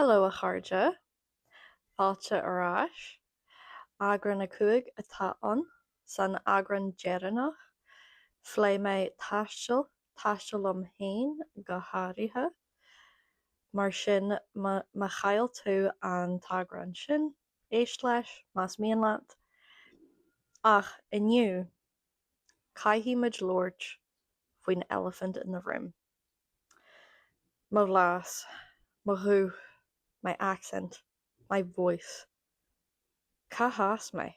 Hello a chairde, fáilte arás, eagrán na cuaig atá ann san eagrán deireanach, phléigh mé taistil liom féin go háirithe, mar sin má chaill tú an taigreán sin éist leis más mian leat, ach inniu caithfí muid Lord faoin elephant in the room. Mo bhlas, mo thu, my accent, my voice. Ca has me?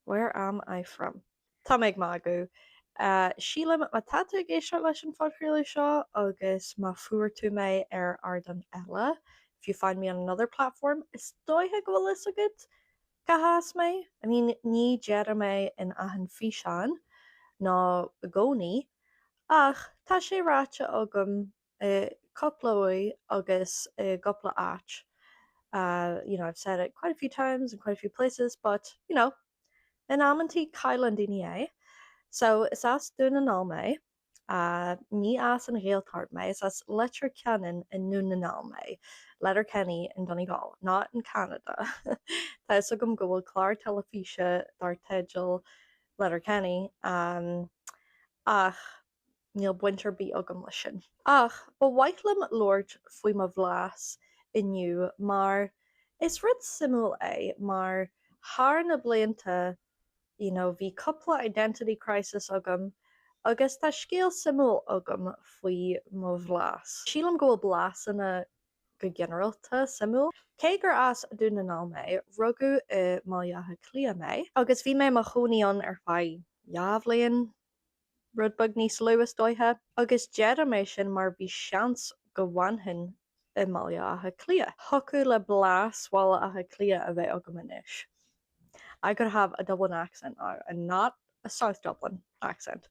Where am I from? Tá méid mágu. Sílim má táte géisteart leis an fodchraoladh seo agus má fuair tú mé ar ardan eile. If you find me on another platform, is dóithe go bhfuil is agad ca has mé? I mean, ní dearad mé in aithin físeán ná a gcónaí, ach tá sé ráite agam coppla uaidh agus gopla áit. I've said it quite a few times in quite a few places, but in amantí caiileann daoine é. So is as dún an mé, ní as an réaltart mé, is as Letterkenny in nún an mé, Letterkenny in Donegal, not in Canada. Tá is agam go bhfuil clár telefíse dar teideal Letterkenny, ach níl buintear bí agam lei sin. Ach, ba waithlim Lord faoi mo bhlas inniu, mar is rud simú é, mar thar na blianta bhí coppla identity crisis agam, agus tá scéal simú agam faoi mo bhlas. Sílam go bhfuil blasanna go generalta simú. Cé gur as dún an mé, rugu i máilethe clia mé, agus bhí mé mo choníon ar feadh jabhlaíonn rudbug níos luas dóithe, agus dearad mé sin mar bhí seans go bhainthin i máilethe clia. Thocu le blas máilethe clia a bheith agam inis. I could have a Dublin accent and not a South Dublin accent.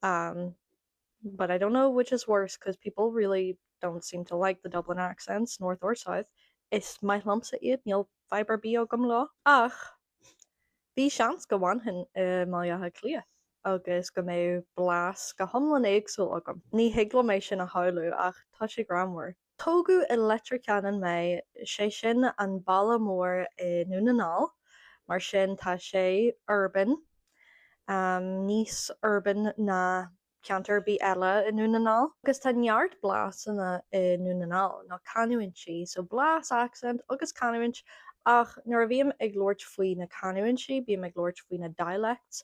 But I don't know which is worse because people really don't seem to like the Dublin accents, North or South. Is my lumps at iad níl fiber bí agam lá. Ach, bhí seans go bhainthin i máilethe clia, agus go mé blas go thomlan éagsúil agam. Ní hiagla mé sin a hailú ach tá sé gramhar. Tógu i Letterkenny mé sé sin an balla mór i Núnanáil, mar sin tá sé urban, níos urban na ceantar-bí eile in Núnanáil, agus tá neart blasanna i Núnanáil ná canúint si, so blas accent agus canúint, ach nuair a bhíam ag Lord faoi na canúint si, bhíam ag Lord faoi na dialects,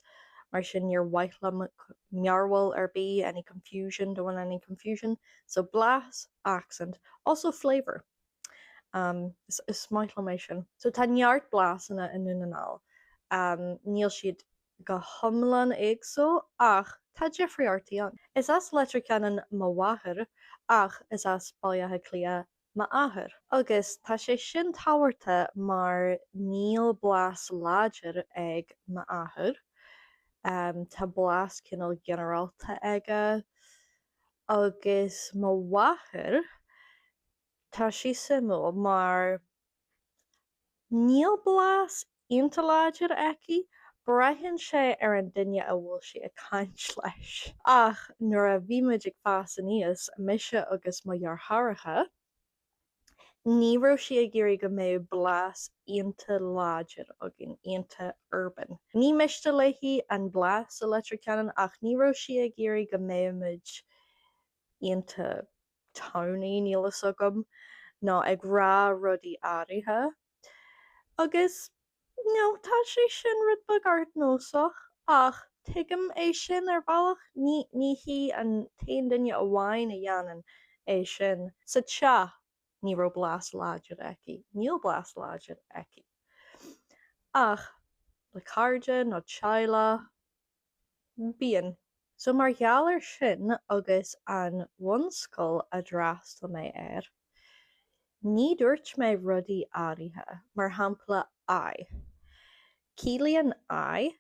mar sin níor waithlam mearhfuil ar bí any confusion, don't want any confusion, so blas accent, also flavour. Is maithlam é sin. So tá neart blasanna in Núnanáil. Níl siad go thomlan éagsúil ach tá difriartaí ann. Is as Letterkenny má bhathair ach is as máilethe clia má athair. Agus tá sé sin táhairte mar níl blas láidir ag má athair. Tá blas cinál generalta aige, agus má bhathair tá sí simú mar níl blas ionta láidir aici, breithin sé ar an duine a bhfuil si a caint leis. Ach nuair a bhí muid ag fás aníos mise agus mo dheartháirithe, ní raibh si ag iarraidh go mbeadh blas ionta láidir agin, ionta urban. Ní miste leithí an blas a Letterkenny ach ní raibh si ag iarraidh go mbeadh muid ionta townaí nílas agam ná ag rá rudaí áirithe. Agus tá sé sin rudbug art nósach ach tuigim é sin ar bhealach ní hí an taon duine a bhhain a dhéanann é sin. Sa teach ní raibh blas láidir aici, níl blas láidir aici. Ach le cairde nó teaghlaigh bíonn. So mar gheall ar sin agus an bhunscoil a drastal mé air, ní dúirt mé rudaí áirithe mar shampla I. Cílíonn I,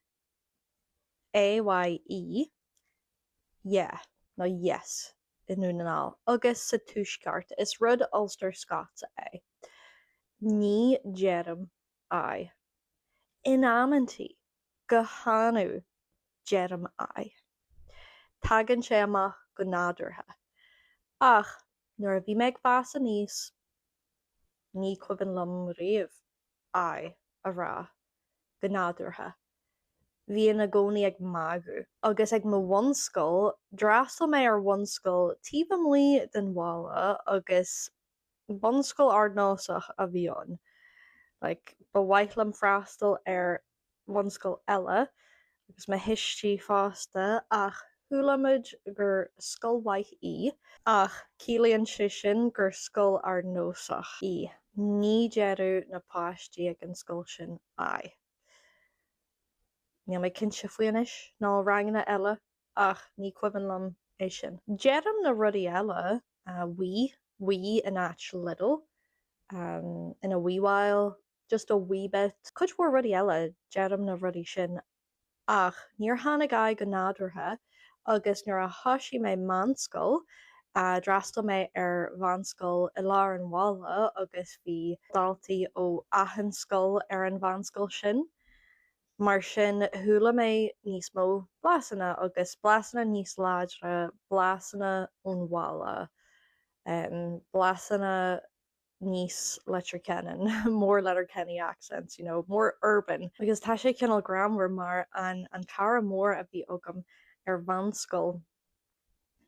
AYE, yeah, no yes, in Núnanáil, agus sa túisceart is rud Ulster Scots é. Ní dearm I. In amantí, go hanú dearm I. Tagann sé amach go nádúrtha. Ach, nuair a bhí mé ag fás aníos, ní cuiban lom riamh a rá go nádúrtha. Bhí na gcónaí ag magu, agus ag mo bhunscoil drastal mé ar bhunscoil tíomh mlí den bhála agus bhunscoil ardnásach a bhí ann. Like, ba bhaithlam freastal ar bhunscoil eile agus ma histí fásta ach thulamid gur scoilmhaith í ach cílíonn si sin gur scoil ardnósach í. Ní deireadh na páistí ag an scoil sin ai. Níl mé cinse faoinis ná ranganna eile ach ní cuiban lom é sin. Dearam na rudí eile wee in áit little in a wee while, just a wee bit. Cuid mór rudí eile dearam na rudí sin ach níor tháinig aghaidh go nádúrtha agus nuair a thosaigh mé meánscoil drastal mé ar bhanscoil i lár an bhála agus bhí daltaí ó aithnscoil ar an bhanscoil sin. Mar sin thula mé níos mó blasanna agus blasanna níos láidre, blasanna ón bhála, blasanna níos Letterkenny, more Letterkenny accents, you know, more urban. Agus tá sé cinnal grammar mar an cara mór a bhí agam ar bhanscoil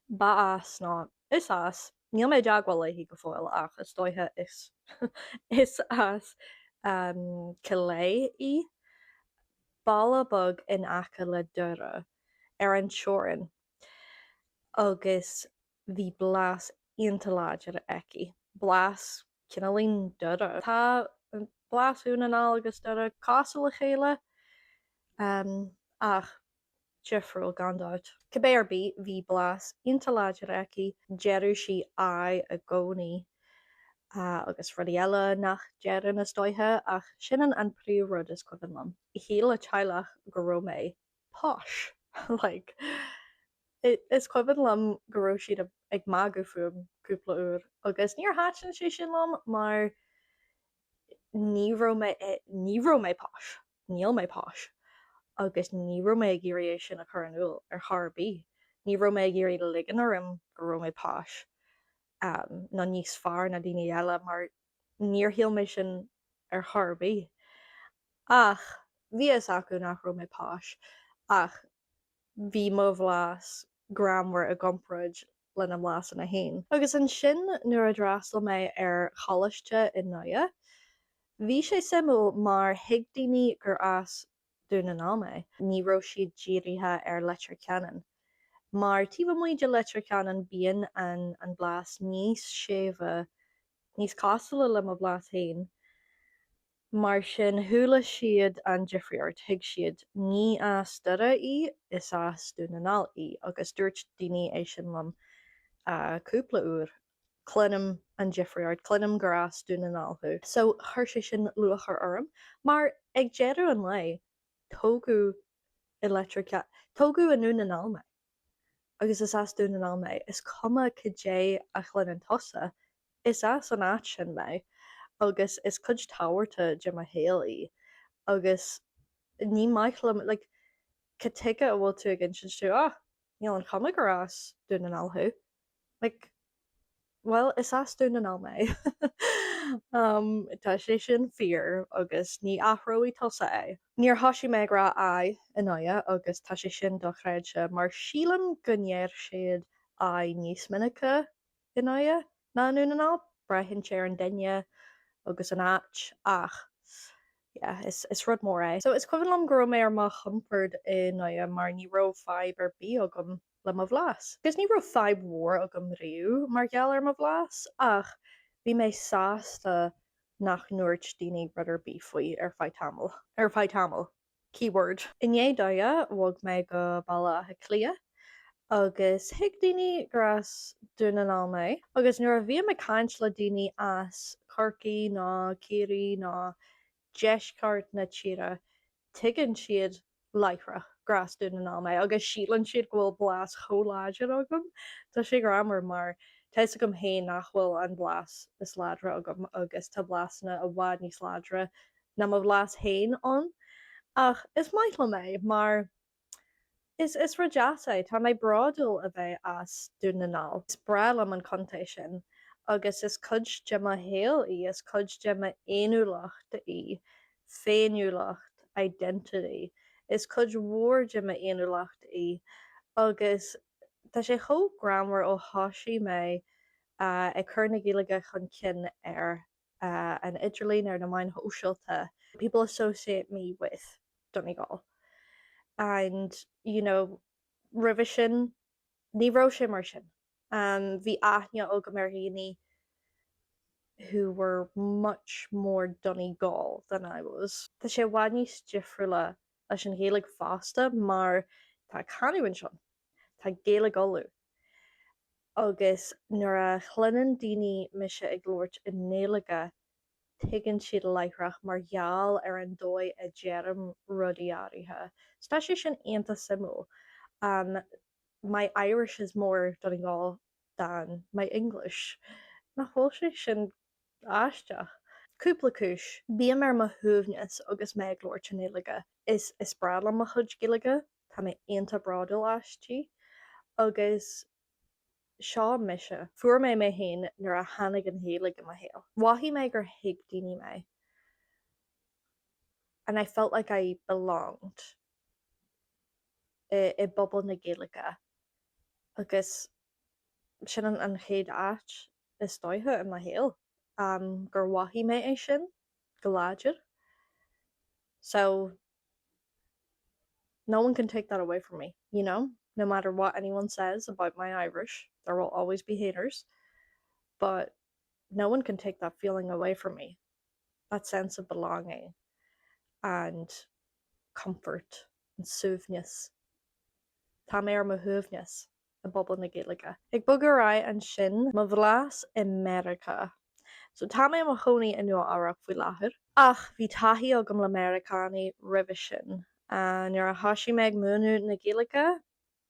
ba as ná is as. Níl mé deagháil hí go fáil ach is dóithe is is as cilé í. Balla bug in acha le dura ar an seorann agus bhí bhlas iontaláidir eici. Blas cinelín dura. Tá blasún an agus dura cása le chéile ach Jeffriúil gandáit. Cibéarbí bhí blas iontaláidir eici deireadh si a gcónaí agus rudí eile nach dearan is dóithe ach sin an príomh rud is cuiban lom. I chéile teilech go raibh mé posh. Like, is cuiban lom go raibh siad ag magu fuaim cúpla uair agus níor háitin sé sin lom mar ní raibh mé posh. Níl mé posh. Agus ní raibh mé ag iarraidh sin a chur an uail ar tharbí. Ní raibh mé ag iarraidh ligean orm go raibh mé posh. Na níos fearr na daoine eile mar níor shiel mé sin ar tharbí. Ach bhí is acu nach raibh mé posh ach bhí mo bhlas grammar a gcomparáid lena bhlasan na hain. Agus an sin nuair a drastal mé ar chalaiste in Noia, bhí sé simú mar thuig daoine gur as dúna ná mé. Ní raibh siad dírithe ar Letterkenny. Mar tíomh muid de Letterkenny bíonn an blas níos séimhe, níos cása le mo blas hain. Mar sin thula siad an difriúir thuig siad ní as dura í is as dúna ná í agus dúirt daoine é sin lom cúpla uair. Clunnim an difriúir, clunnim gur as dúna náthú. So chuir sé sin luachar orm, mar ag deireadh an lei tógu i Letterkenny, tógu a núna ná mé. Agus is as dúna ná mé, is cuma cé a chluinn an tosa, is as an áit sin mé, agus is cuid táhairta de a héalaí, agus ní maithlam, like, cateige a bhfuil tú ag sin tú, níl an cuma gur as dúna náthú. Like, well, is as dúna ná mé. Tá sé sin fear agus ní athróí tosa é. Níor thosaigh mé gra in Noia agus tá sé sin do chréide mar sílam gonnéir siad níos minice in Noia ná núna ná, breithin sé an duine agus an áit ach is rud mór é. So is cuireann lom go raibh mé ar má chompord in Noia mar ní raibh fibre bí agam le mo bhlas. Gus ní raibh fibre mhór agam riú mar gheall ar mo bhlas ach bhí mé sásta nach nuairt daoine rudar bí faoi ar feadh tamil. Keyword. Inné Dóia bhg mé go balla a clia agus thuig daoine gur as dúna ná mé agus nuair a bhí me caint le daoine as corcaí ná céirí ná deisceart na tíre tuigeann siad leithre gras dúna ná mé agus sílann siad go bhfuil blas choláidir agam. Tá sé grammar mar teis gom héin nach bhfuil an blas is ládra agam agus tá blasna a bhád níos ládra na mo blas hain an. Ach is maithla mé mar is radeasa tá mé brádul a bheith as dúna ná. Is brelam an conté sin agus is cuid de a héal í is cuid de a éanúlacht í féinúlacht identity is cuid mhór de a éanúlacht í agus tá sé cho gramar ó thosaí mé ag chur na Gaeilge chun cin ar an Idirlín ar na main hóisiilta. People associate me with Donegal. And, rubh sin, ní ró sé mar sin. Bhí aithne ó go marghine who were much more Donegal than I was. Tá sé bhaid níos difriúla leis an Gaeilge fásta mar tá canúin sin, tá Gaeilge olú. Agus nuair a chluineann daoine mise ag glóirt in Néalaga tuigeann siad leithreach mar gheall ar an dóigh a dearm rudaí áirithe. Tá sé sin aonanta simú. My Irish is more Donegal than my English. Na hol sé sin aisteach. Cúpla cis, bíam ar mo thuamhneas agus mé ag glóirt in Néalaga. Is brala mo chud Gaeilge, tá mé aonanta bradal aistí, agus seo mise fuair mé mé hain nuair a tháinig an Gaeilge in mo héal. Wahí mé gur thuig daoine mé. And I felt like I belonged i bubble na Gaeilge. Agus sin an chéad áit is dóithe in mo héal. Gur wahí mé é sin go láidir. So no one can take that away from me, no matter what anyone says about my Irish, there will always be haters, but no one can take that feeling away from me, that sense of belonging and comfort and suaimhneas. Tá mé ar mo thuamhneas a bobal na Gaeilge. Ag bogar an sin mo bhlas America. So tá mé mo chonaí in nua árach faoi láthair. Ach bhí taithí agam le Americaní ribh sin. Nuair a thosaí mé ag múnú na Gaeilge,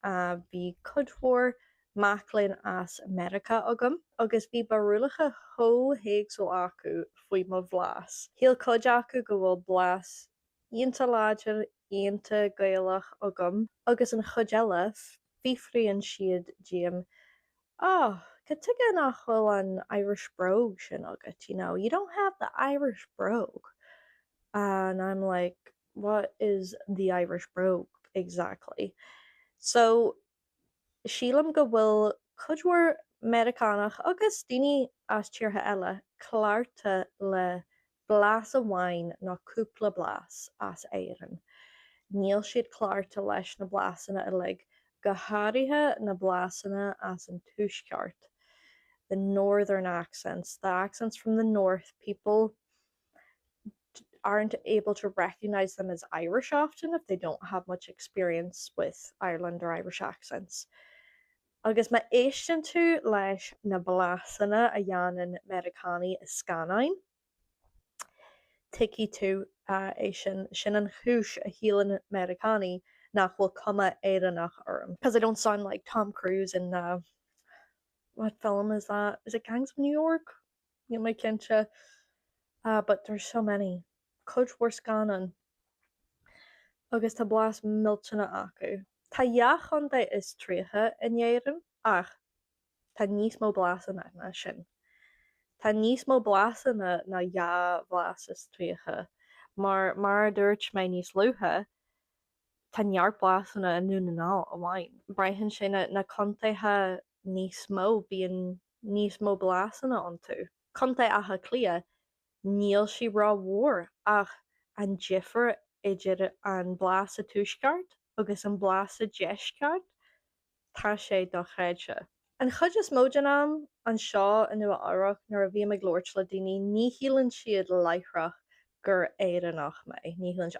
bhí cudmhór maclainn as America agam, agus bhí barúlacha héagsúil acu faoi mo bhlas. Thíl cud acu go bhfuil bhlas aonanta láidir aonanta Gaelach agam, agus an chud eile bhí friaonn siad Jim, go tuige nach bhfuil an Irish brogue sin agat, you don't have the Irish brogue. And I'm like, what is the Irish brogue exactly? So sílam go bhfuil cudmhór Americanach agus daoine as tíortha eile clárta le bhlas amháin nó cúpla bhlas as éireann. Níl siad clárta leis na blasanna ulig go háirithe na blasanna as an tuaisceart. The northern accents, the accents from the north, people aren't able to recognize them as Irish often if they don't have much experience with Ireland or Irish accents. Agus ma éistin tú leis na blasanna a dhéanann Americaní is Ceannaigh. Ticí tú é sin an chúis a hílann Americaní nach bhfuil cuma éireannach orm. Because I don't sound like Tom Cruise in what film is that? Is it Gangs of New York? You might kinda, but there's so many. Cudmhór Scannan. Agus tá blas miltena acu. Tá dheachanda is tríthe in éireann, ach tá níos mó blasanna na sin. Tá níos mó blasanna na bhlas is tríthe, mar dúirt mé níos luatha, tá neart blasanna in núnaná amháin. Braitheann sé na contaithe níos mó bíonn níos mó blasanna antú. Contaith atha clia, níl si rá mhór ach an difear idir an blas a tuaisceart agus an blas a deisceart tá sé do chréidse. An chud is móid an seo in nua árach nuair a bhí me glóirt le daoine ní hílann siad leithreach gur éireannach mé. Ní hílann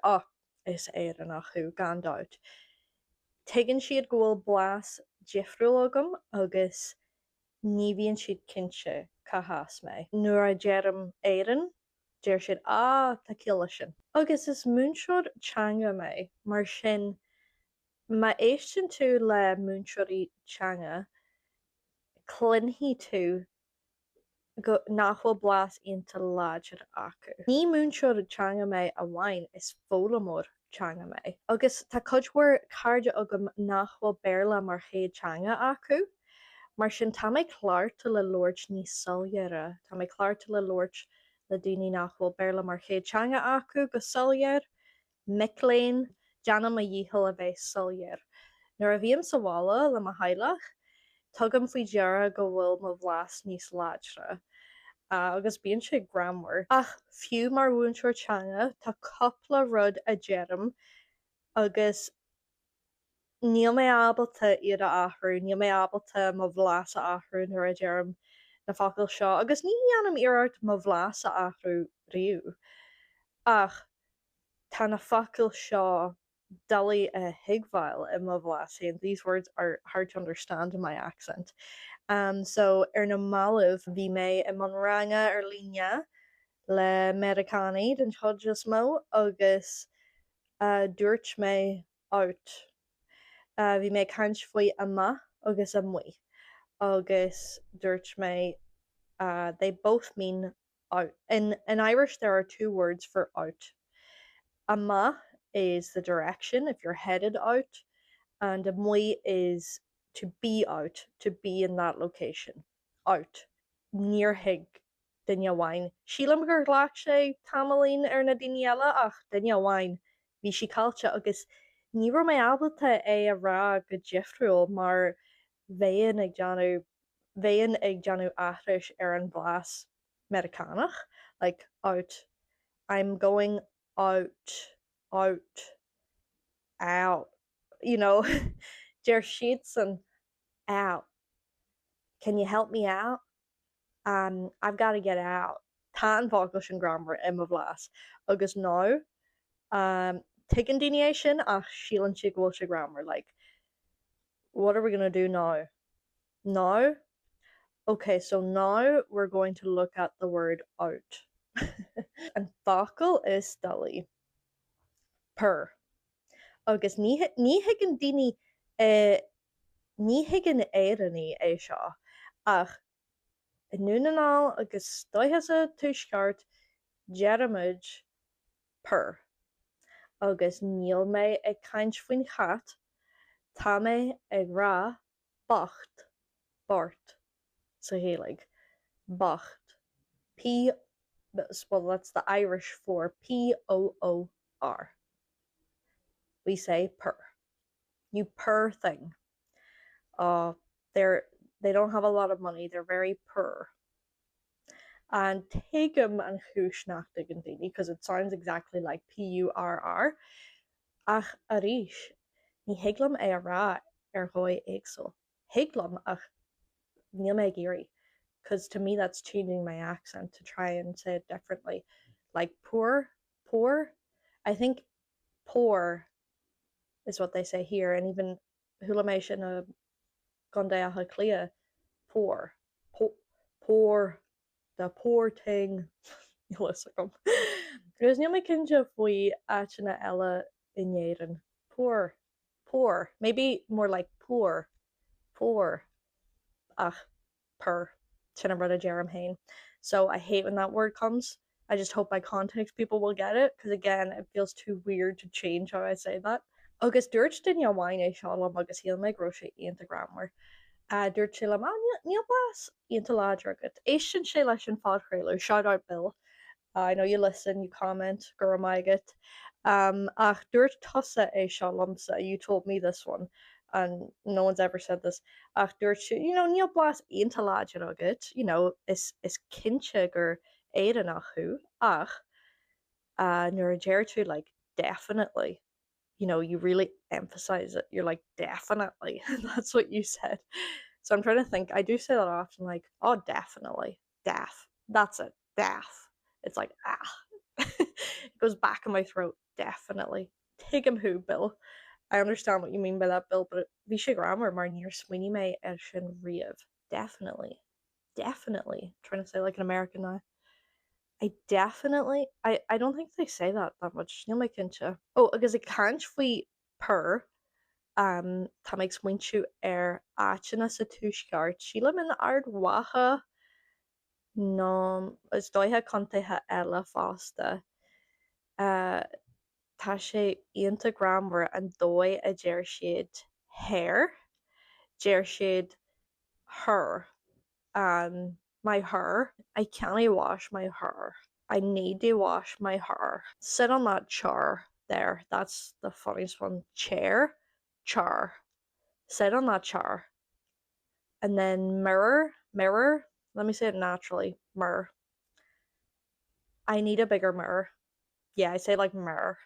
is éireannach chu gan dát. Tuigeann siad go bhfuil blas difriúil agam agus ní bhíonn siad cinse cathas mé. Nuair a dearm éireann, deir siad tá ciaille sin. Agus is múnseoir teanga mé mar sin ma éistin tú le múnseoirí teanga clunhí tú go nach bhfuil blas aonanta láidir acu. Ní múnseoir teanga mé a bhain is fólamór teanga mé. Agus tá cudmhór cairde agam nach bhfuil béarla mar chéad teanga acu, Mar sin tá mé chláirte le loirt níos soilléire, Tá mé chláirte le loirt le daoine nach bhfuil béle mar chéad teanga acu go soilléir, miléin deanam a dhíthil a bheith soilléir. Nuair a bhíam sa bhála le a hailech, tugam faoi deara go bhfuil mo bhlas níos láidre. Agus bíonn sé gramhar. Ach fiú mar bhúnseir teanga tá coppla rud a dearm agus níl mé ábalta iad a athrú, níl mé ábalta mo bhlas a athrú nuair a dearm na focail seo, agus ní anam iarart mo bhlas a athrú riú. Ach tá na focail seo dulí a hiagmhail i mo bhlas, and these words are hard to understand in my accent. So ar na malamh bhí mé i mon ranga ar líne le Americaní den chuid is mó agus dúirt mé out. Bhí mé caint faoi amach agus amuigh agus dúirt mé they both mean out. In Irish there are two words for out. Amach is the direction if you're headed out, and amuigh is to be out, to be in that location. Out. Níor hiig duine amháin. Sílam gur ghlac sé tamlín ar na daoine eile ach duine amháin. Bhí si caiilte agus ní raibh mé ábalta é a rá go difriúil mar bhéan ag deanú athris ar an bhlas Americanach, like out. I'm going out, out. You know, dear sheets and out. Can you help me out? I've got to get out. Tá an bhagla sin grammar i mo bhlas. Agus ná, taking daoine sin ach sílan si go bhfuil si grammar. Like, what are we going to do now? Now? Okay, so now we're going to look at the word out. An focail is dully. Per. Agus ní higann daoine ní higann éireann é seo ach in núnanáil agus stoithe tuisceart dearmid per. Agus níl mé ag caint faoin chat, tá mé ag rá bocht, bort, sa Gaeilge. Bocht. Well, that's the Irish for P-O-O-R. We say per. You per thing. They don't have a lot of money. They're very per. And take them and húsnach an daoine because it sounds exactly like P-U-R-R. Ach a ríis, ní hiaglam é a rá ar dhóigh éagsúil. Hiaglam ach níl mé géirí, because to me that's changing my accent to try and say it differently. Like poor. I think poor is what they say here, and even thula mé sin a gondéatha clia, poor, the poor thing. Listen, because níl mé cinse faoi áiteanna eile inéireann. Poor, maybe more like poor, ach, per, sin a rud a dearm hain. So I hate when that word comes. I just hope by context people will get it, because again, it feels too weird to change how I say that. Agus dúirt duine amháin é seálam agus híal mé gro sé aonanta grammar. Dúirt sé le níl blas aonanta láidre agat. Éis sin sé leis an podchraoladh, shout out Bill. I know you listen, you comment, gur maigat. Ach dúirt tusa é seo lumsa. You told me this one, and no one's ever said this. Ach dúirt sé, níl blas aonanta láidre agat. Is cinse gur éan acu, ach nuair a deir tú, like, definitely. You really emphasize it. You're like, definitely. That's what you said. So I'm trying to think. I do say that often, like, oh, definitely. Daff. That's it. Daff. It's like, it goes back in my throat. Definitely. Take him who, Bill. I understand what you mean by that, Bill, but bhí sé grammar mar níor swinny mé ar sin riamh. Definitely. Trying to say like an American now. I don't think they say that much. Níl mé cinse. Oh, agus I caint faoi per, tá ag smaointiú ar áiteanna sa tuisceart. Sílam in ard watha nó is dóithe contaithe eile fásta. Tá sé aonanta grammar an dóigh a deir siad hair, deir siad her, my hair. I can't wash my hair. I need to wash my hair. Sit on that chair there. That's the funniest one. Chair, char. Sit on that chair. And then mirror. Let me say it naturally. Mirror. I need a bigger mirror. Yeah, I say like mirror.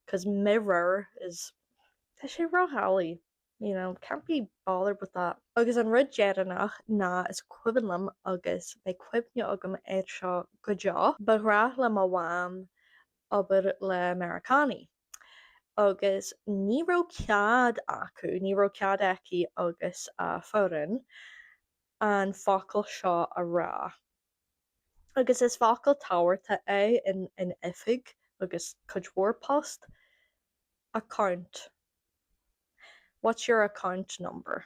Because mirror is tá sé rathaí, can't be bothered with that. Agus an rud dearannach ná is cuibanlam agus be cuimne agam seo go deá, ba rath le má bhhaim obair le Americaní. Agus níró cead acu, níró cead aici agus foran an focail seo a rá. Agus is focail táhairta é in ifig agus cuidmhór post account. What's your account number?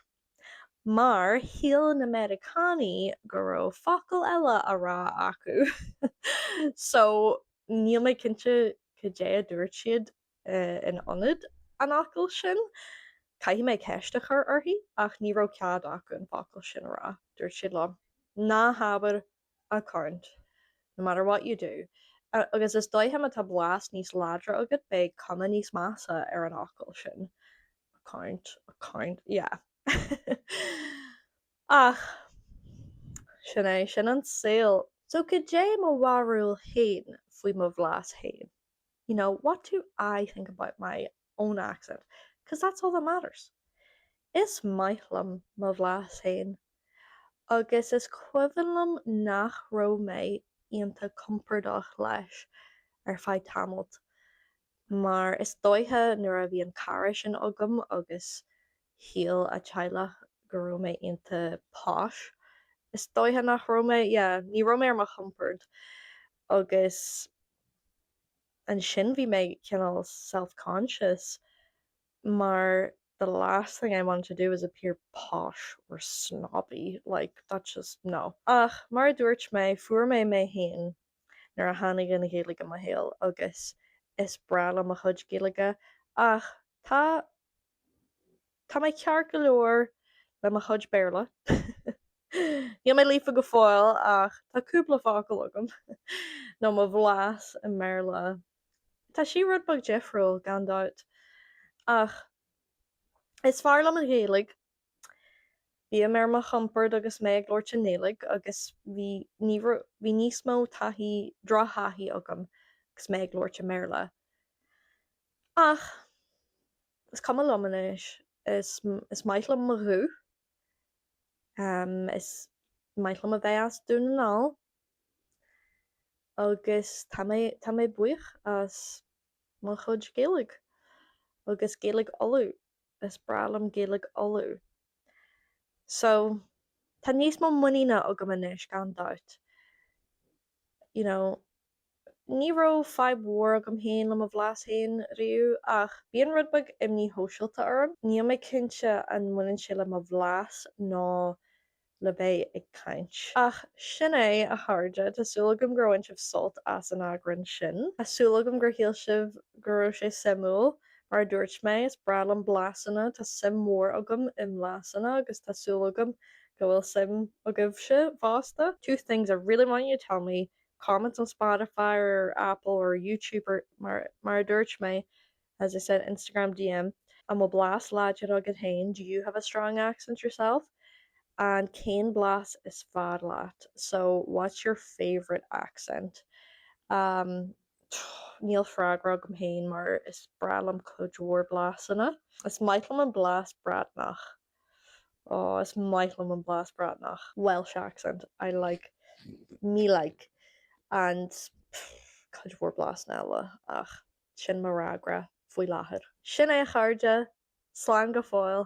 Mar híal na Americaní go raibh focail eile a rá acu. So níl mé cinnte go dé a dúirt siad in ionad an acail sin, caiithí mé ceiste chur orthaí ach ní raibh cead acu an focail sin a rá. Dúirt siad lom, ná habair account, no matter what you do. Agus is dóithe tá bhlas níos ládra agad be cuma níos measa ar an acail sin. Account, yeah. Ach, sin é sin an saoil. So go dé mo bharúil hain faoi mo bhlas hain. What do I think about my own accent? Because that's all that matters. Is maithlam mo bhlas hain. Agus is cuivanlam nach raibh mé ionta compordach leis ar feadh tamailt. Mar is dóithe nuair a bhí an cara sin agam agus híal a teaghlach go raibh mé ionta posh. Is dóithe nach raibh mé, ní raibh mé ar mo chompord. Agus an sin bhí mé cinál self-conscious, mar the last thing I wanted to do was appear posh or snobby. Like, that's just no. Ach, mar dúirt mé fuair mé hain nuair a tháinig na Gaeilge mo héal agus is breala mo chuid Gaeilge ach tá mé ceart go leor le mo chuid béarla. Níl mé lífa go fáil ach tá cúpla fácail agam nó mo bhlas an méarla. Tá sí rud bag Jeffriúil gan dát ach is fearr le an Gaeilge. Bhí mé mar chompord agus méid glóirte néalaigh agus bhí níos mó taithí drothaithí agam agus méid glóirte méarla. Ach is cuma lomanis is maithlam mo rú. Is maithlam a bheith as dún an all. Agus tá mé buich as mo chuid Gaeilge. Agus Gaeilge olú. Is brealam Gaeilge olú. So tá níos mó muína agam inis gan dát. Ní raibh feadh mhór agam hain le mo bhlas hain riú ach bíonn rud bag imní hóisialta orm. Níl mé cinnte an muinneann sé le mo bhlas ná le bé ag caint. Ach sin é a tharde tásúlagam gur bhain sibh sult as an eagrán sin. Tásúlagam gur hiail sibh gur raibh sé simú mar dúirt mé is brealam blasanna tá sim mór agam in mhlasanna agus tásúlagam go bhfuil sim agam se bhásta. Two things I really want you to tell me. Comments on Spotify or Apple or YouTube or mar dúirt mé, as I said, Instagram DM. And mo blas láidir agad hain. Do you have a strong accent yourself? And cén blas is fad leat. So what's your favourite accent? Níl freagra agam hain mar is brealam cuidmhór blasanna. Is maithlam an blas bratnach. Oh, is maithlam an blas bratnach. Welsh accent. I like. Me like. And cuidmhór blasna eile ach sin mar ragra faoi láthair. Sin é a chairde, slán go fáil.